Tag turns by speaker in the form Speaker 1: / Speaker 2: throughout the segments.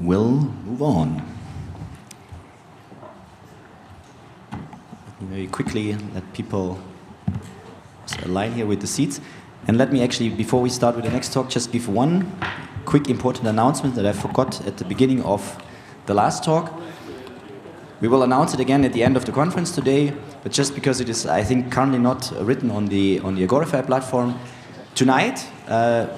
Speaker 1: we'll move on. Let me very quickly let people align here with the seats. And let me actually, before we start with the next talk, just give one quick important announcement that I forgot at the beginning of the last talk. We will announce it again at the end of the conference today, but just because it is, I think, currently not written on the Agorify platform, tonight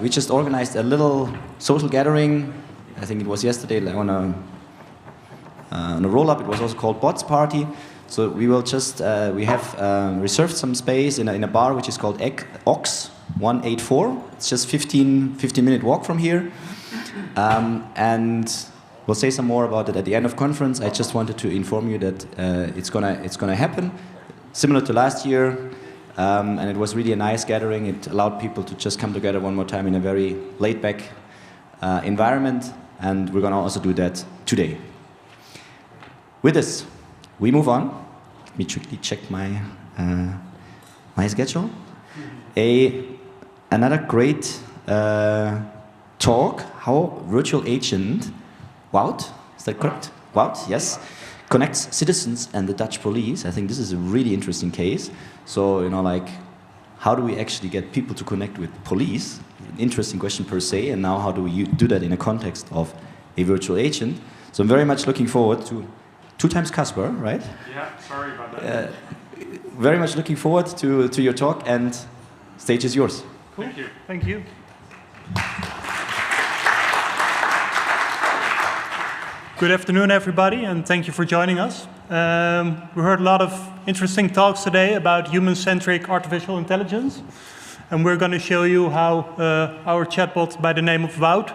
Speaker 1: we just organized a little social gathering. I think it was yesterday on a roll-up. It was also called Bots Party. So we will just, we have reserved some space in a bar which is called Ox 184. It's just 15-minute walk from here. And we'll say some more about it at the end of conference. I just wanted to inform you that it's gonna happen, similar to last year. And it was really a nice gathering. It allowed people to just come together one more time in a very laid-back environment. And we're gonna also do that today. With this, we move on. Let me quickly check my my schedule. Another great talk, how virtual agent Wout, is that correct? Wout, yes, connects citizens and the Dutch police. I think this is a really interesting case. So, you know, like, how do we actually get people to connect with police? An interesting question per se, and now how do we do that in a context of a virtual agent? So I'm very much looking forward to 2 times Caspar, right?
Speaker 2: Yeah, sorry about that.
Speaker 1: Very much looking forward to your talk, and stage is yours.
Speaker 2: Cool. Thank you.
Speaker 3: Thank you. Good afternoon, everybody, and thank you for joining us. We heard a lot of interesting talks today about human-centric artificial intelligence, and we're going to show you how our chatbot by the name of Wout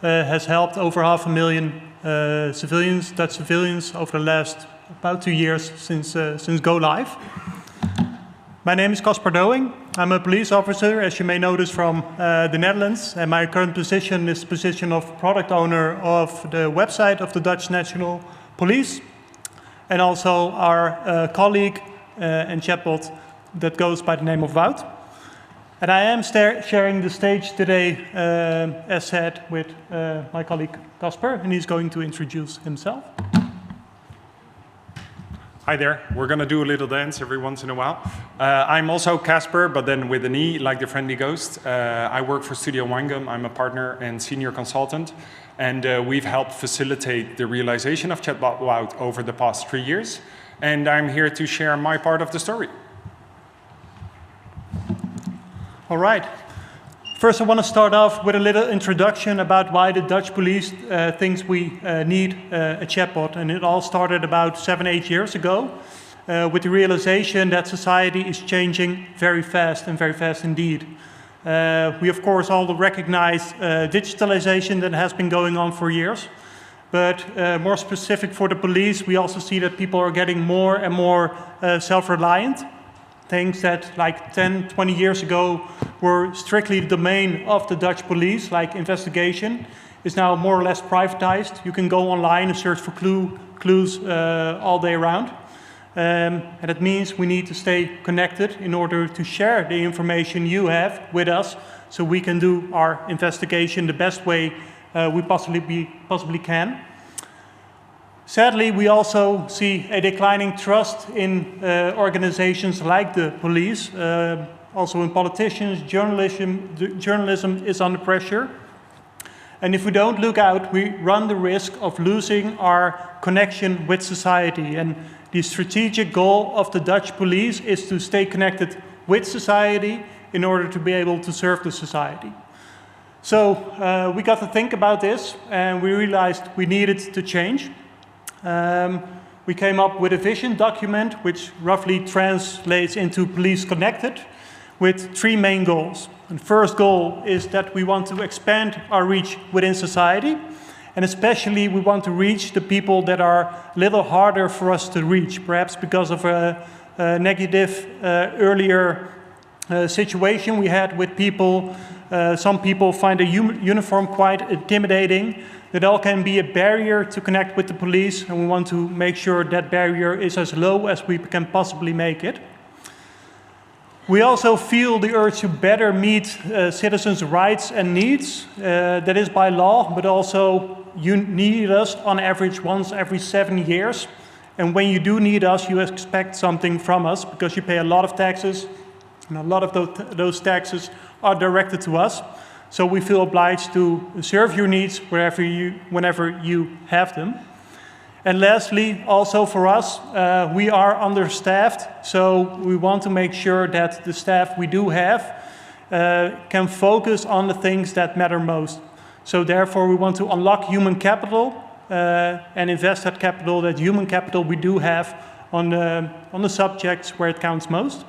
Speaker 3: has helped over 500,000 civilians, Dutch civilians, over the last about 2 years since go live. My name is Caspar Casper. I'm a police officer, as you may notice, from the Netherlands, and my current position is the position of product owner of the website of the Dutch National Police, and also our colleague and chatbot that goes by the name of Wout. And I am sharing the stage today, as said, with my colleague Caspar, and he's going to introduce himself.
Speaker 2: Hi there. We're going to do a little dance every once in a while. I'm also Caspar, but then with an E, like the friendly ghost. I work for Studio Winegum. I'm a partner and senior consultant. And we've helped facilitate the realization of chatbot Wout over the past 3 years. And I'm here to share my part of the story.
Speaker 3: All right. First, I want to start off with a little introduction about why the Dutch police thinks we need a chatbot. And it all started about 7-8 years ago with the realization that society is changing very fast and very fast indeed. We, of course, all recognize digitalization that has been going on for years. But more specific for the police, we also see that people are getting more and more self-reliant. Things that like 10, 20 years ago were strictly the domain of the Dutch police, like investigation, is now more or less privatized. You can go online and search for clues all day around. And it means we need to stay connected in order to share the information you have with us so we can do our investigation the best way we possibly can. Sadly, we also see a declining trust in organizations like the police, also in politicians. Journalism is under pressure. And if we don't look out, we run the risk of losing our connection with society. And the strategic goal of the Dutch police is to stay connected with society in order to be able to serve the society. So we got to think about this, and we realized we needed to change. We came up with a vision document which roughly translates into Police Connected with 3 main goals. And the first goal is that we want to expand our reach within society, and especially we want to reach the people that are a little harder for us to reach, perhaps because of a negative earlier situation we had with people. Some people find a uniform quite intimidating. That all can be a barrier to connect with the police, and we want to make sure that barrier is as low as we can possibly make it. We also feel the urge to better meet citizens' rights and needs. That is by law, but also you need us on average once every 7 years. And when you do need us, you expect something from us because you pay a lot of taxes, and a lot of those taxes are directed to us. So we feel obliged to serve your needs whenever you have them. And lastly, also for us, we are understaffed, so we want to make sure that the staff we do have can focus on the things that matter most. So therefore, we want to unlock human capital and invest that capital, that human capital we do have, on the subjects where it counts most.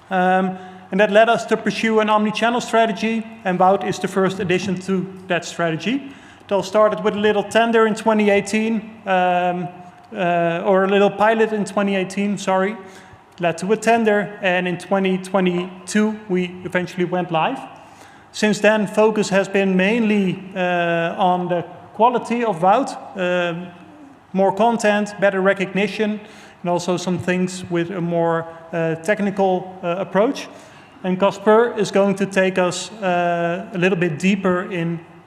Speaker 3: And that led us to pursue an omnichannel strategy, and Wout is the first addition to that strategy. It all started with a little tender in 2018, or a little pilot in 2018, sorry. Led to a tender, and in 2022 we eventually went live. Since then, focus has been mainly on the quality of Wout, more content, better recognition, and also some things with a more technical approach. And Caspar is going to take us a little bit deeper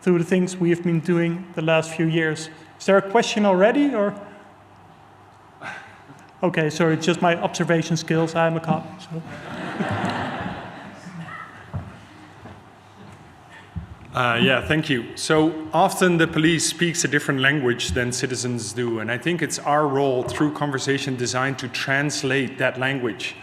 Speaker 3: through the things we have been doing the last few years. Is there a question already, or? Okay, sorry, it's just my observation skills. I'm a cop. So.
Speaker 2: Yeah, thank you. So often the police speaks a different language than citizens do, and I think it's our role through conversation design to translate that language.